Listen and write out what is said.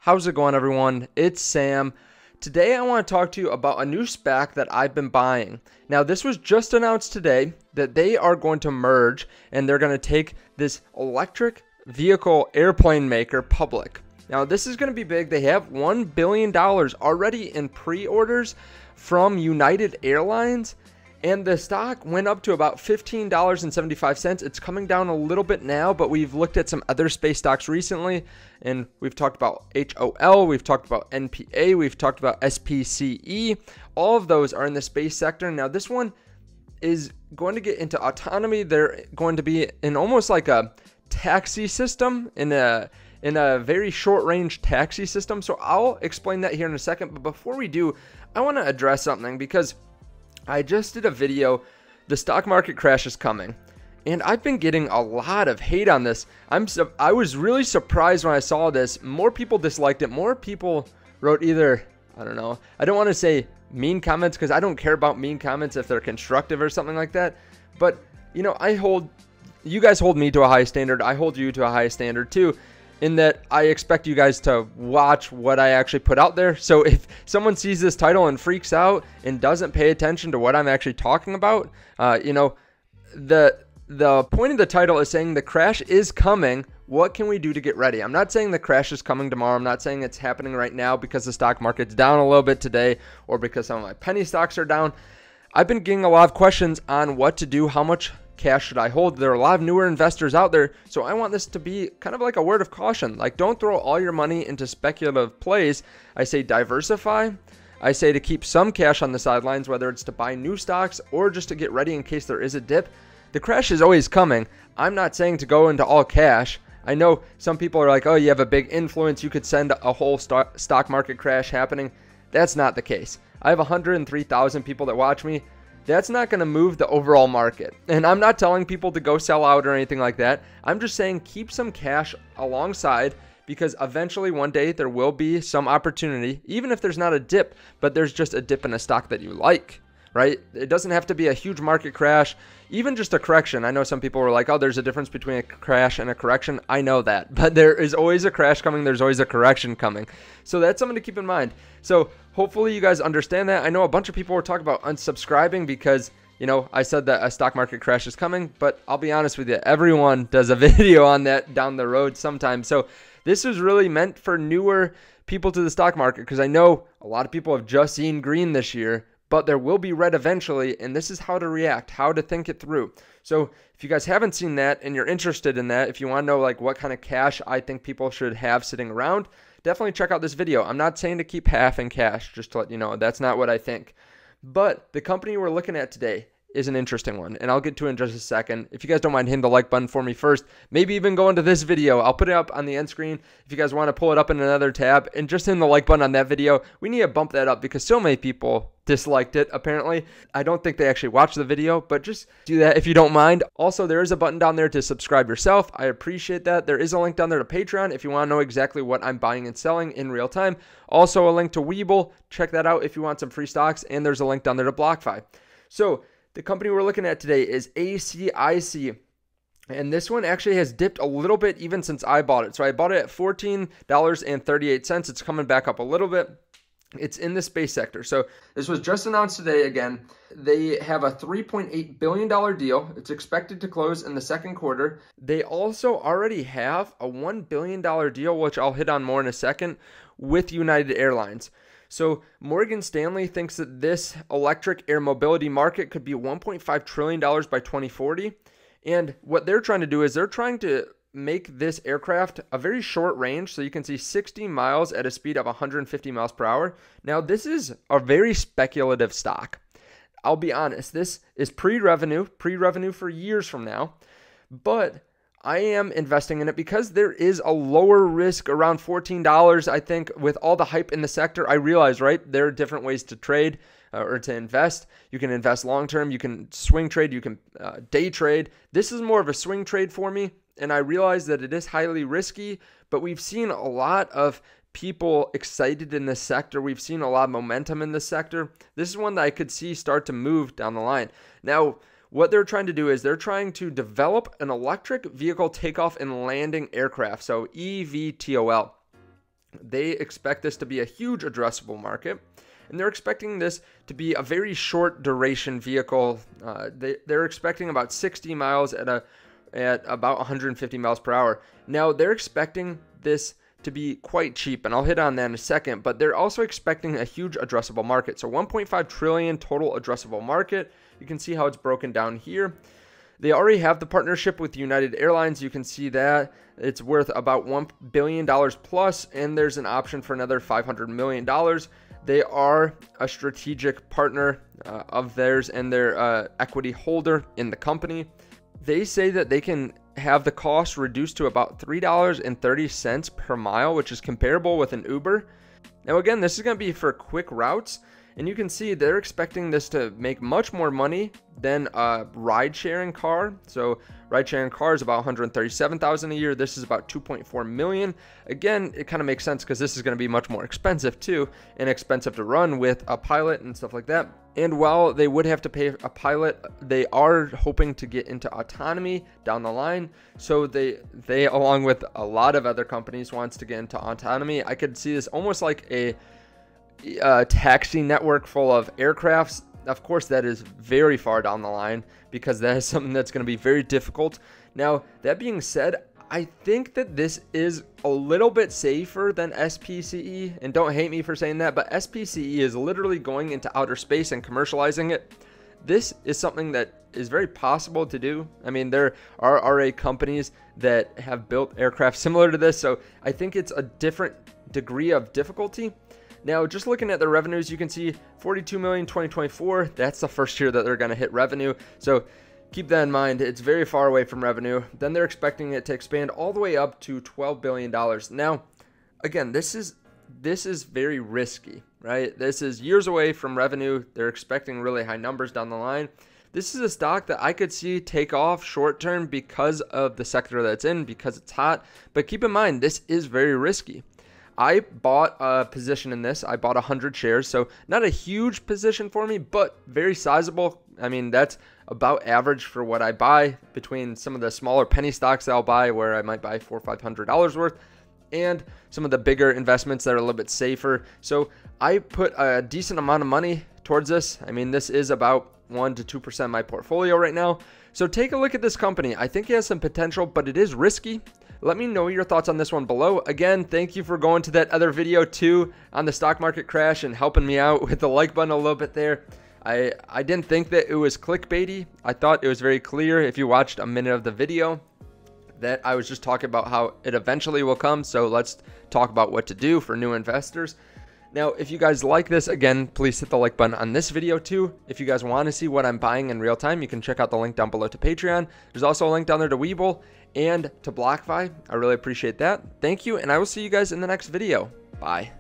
How's it going, everyone? It's Sam. Today I want to talk to you about a new SPAC that I've been buying. Now, this was just announced today that they are going to merge and they're going to take this electric vehicle airplane maker public. Now, this is going to be big. They have $1 billion already in pre-orders from United Airlines. And the stock went up to about $15.75. It's coming down a little bit now, but we've looked at some other space stocks recently, and we've talked about HOL, we've talked about NPA, we've talked about SPCE. All of those are in the space sector. Now, this one is going to get into autonomy. They're going to be in almost like a taxi system, in a very short-range taxi system. So I'll explain that here in a second. But before we do, I want to address something because I just did a video, the stock market crash is coming, and I've been getting a lot of hate on this. I was really surprised when I saw this. More people disliked it. More people wrote either, I don't know, I don't want to say mean comments because I don't care about mean comments if they're constructive or something like that. But, you know, you guys hold me to a high standard. I hold you to a high standard too, in that I expect you guys to watch what I actually put out there. So if someone sees this title and freaks out and doesn't pay attention to what I'm actually talking about, you know, the point of the title is saying the crash is coming. What can we do to get ready? I'm not saying the crash is coming tomorrow. I'm not saying it's happening right now because the stock market's down a little bit today or because some of my penny stocks are down. I've been getting a lot of questions on what to do, how much cash should I hold. There are a lot of newer investors out there, so I want this to be kind of like a word of caution. Like, don't throw all your money into speculative plays. I say diversify. I say to keep some cash on the sidelines, whether it's to buy new stocks or just to get ready in case there is a dip. The crash is always coming. I'm not saying to go into all cash. I know some people are like, oh, you have a big influence, you could send a whole stock market crash happening. That's not the case. I have 103,000 people that watch me. That's not going to move the overall market. And I'm not telling people to go sell out or anything like that. I'm just saying keep some cash alongside, because eventually one day there will be some opportunity, even if there's not a dip, but there's just a dip in a stock that you like, right? It doesn't have to be a huge market crash, even just a correction. I know some people were like, oh, there's a difference between a crash and a correction. I know that, but there is always a crash coming. There's always a correction coming. So that's something to keep in mind. So hopefully you guys understand that. I know a bunch of people were talking about unsubscribing because, you know, I said that a stock market crash is coming, but I'll be honest with you, everyone does a video on that down the road sometimes. So this is really meant for newer people to the stock market, because I know a lot of people have just seen green this year, but there will be red eventually, and this is how to react, how to think it through. So if you guys haven't seen that and you're interested in that, if you want to know like what kind of cash I think people should have sitting around, definitely check out this video. I'm not saying to keep half in cash, just to let you know. That's not what I think. But the company we're looking at today is an interesting one, and I'll get to it in just a second. If you guys don't mind hitting the like button for me first, maybe even go into this video. I'll put it up on the end screen if you guys want to pull it up in another tab, and just hit the like button on that video. We need to bump that up because so many people disliked it, apparently. I don't think they actually watched the video, but just do that if you don't mind. Also, there is a button down there to subscribe yourself. I appreciate that. There is a link down there to Patreon if you want to know exactly what I'm buying and selling in real time. Also, a link to WeBull. Check that out if you want some free stocks, and there's a link down there to BlockFi. So the company we're looking at today is ACIC. And this one actually has dipped a little bit even since I bought it. So I bought it at $14.38. It's coming back up a little bit. It's in the space sector. So this was just announced today again. They have a $3.8 billion deal. It's expected to close in the second quarter. They also already have a $1 billion deal, which I'll hit on more in a second, with United Airlines. So Morgan Stanley thinks that this electric air mobility market could be $1.5 trillion by 2040. And what they're trying to do is they're trying to make this aircraft a very short range, so you can see 60 miles at a speed of 150 miles per hour. Now, this is a very speculative stock. I'll be honest, this is pre-revenue for years from now, but I am investing in it because there is a lower risk around $14. I think with all the hype in the sector, I realize, right, there are different ways to trade or to invest. You can invest long-term, you can swing trade, you can day trade. This is more of a swing trade for me, and I realize that it is highly risky, but we've seen a lot of people excited in this sector. We've seen a lot of momentum in this sector. This is one that I could see start to move down the line. Now, what they're trying to do is they're trying to develop an electric vehicle takeoff and landing aircraft, so eVTOL. They expect this to be a huge addressable market, and they're expecting this to be a very short duration vehicle. They're expecting about 60 miles at about 150 miles per hour. Now, they're expecting this to be quite cheap, and I'll hit on that in a second, but they're also expecting a huge addressable market. So 1.5 trillion total addressable market. You can see how it's broken down here. They already have the partnership with United Airlines. You can see that it's worth about $1 billion plus, and there's an option for another $500 million. They are a strategic partner of theirs and their equity holder in the company. They say that they can have the cost reduced to about $3.30 per mile, which is comparable with an Uber. Now, again, this is going to be for quick routes, and you can see they're expecting this to make much more money than a ride-sharing car. So ride-sharing car is about $137,000 a year. This is about $2.4 million. Again, it kind of makes sense because this is going to be much more expensive too, and expensive to run with a pilot and stuff like that. And while they would have to pay a pilot, they are hoping to get into autonomy down the line. So they along with a lot of other companies, wants to get into autonomy. I could see this almost like a taxi network full of aircrafts. Of course, that is very far down the line because that is something that's going to be very difficult. Now, that being said, I think that this is a little bit safer than SPCE, and don't hate me for saying that, but SPCE is literally going into outer space and commercializing it. This is something that is very possible to do. I mean, there are already companies that have built aircraft similar to this, so I think it's a different degree of difficulty. Now, just looking at the revenues, you can see 42 million 2024. That's the first year that they're going to hit revenue. So keep that in mind. It's very far away from revenue. Then they're expecting it to expand all the way up to $12 billion. Now, again, this is very risky, right? This is years away from revenue. They're expecting really high numbers down the line. This is a stock that I could see take off short term because of the sector that's in, because it's hot. But keep in mind, this is very risky. I bought a position in this. I bought 100 shares, so not a huge position for me, but very sizable. I mean, that's about average for what I buy between some of the smaller penny stocks that I'll buy, where I might buy $400 or $500 worth, and some of the bigger investments that are a little bit safer. So I put a decent amount of money towards this. I mean, this is about 1 to 2% of my portfolio right now. So take a look at this company. I think it has some potential, but it is risky. Let me know your thoughts on this one below. Again, thank you for going to that other video too on the stock market crash and helping me out with the like button a little bit there. I didn't think that it was clickbaity. I thought it was very clear if you watched a minute of the video that I was just talking about how it eventually will come. So let's talk about what to do for new investors. Now, if you guys like this, again, please hit the like button on this video too. If you guys want to see what I'm buying in real time, you can check out the link down below to Patreon. There's also a link down there to WeBull and to BlockFi. I really appreciate that. Thank you, and I will see you guys in the next video. Bye.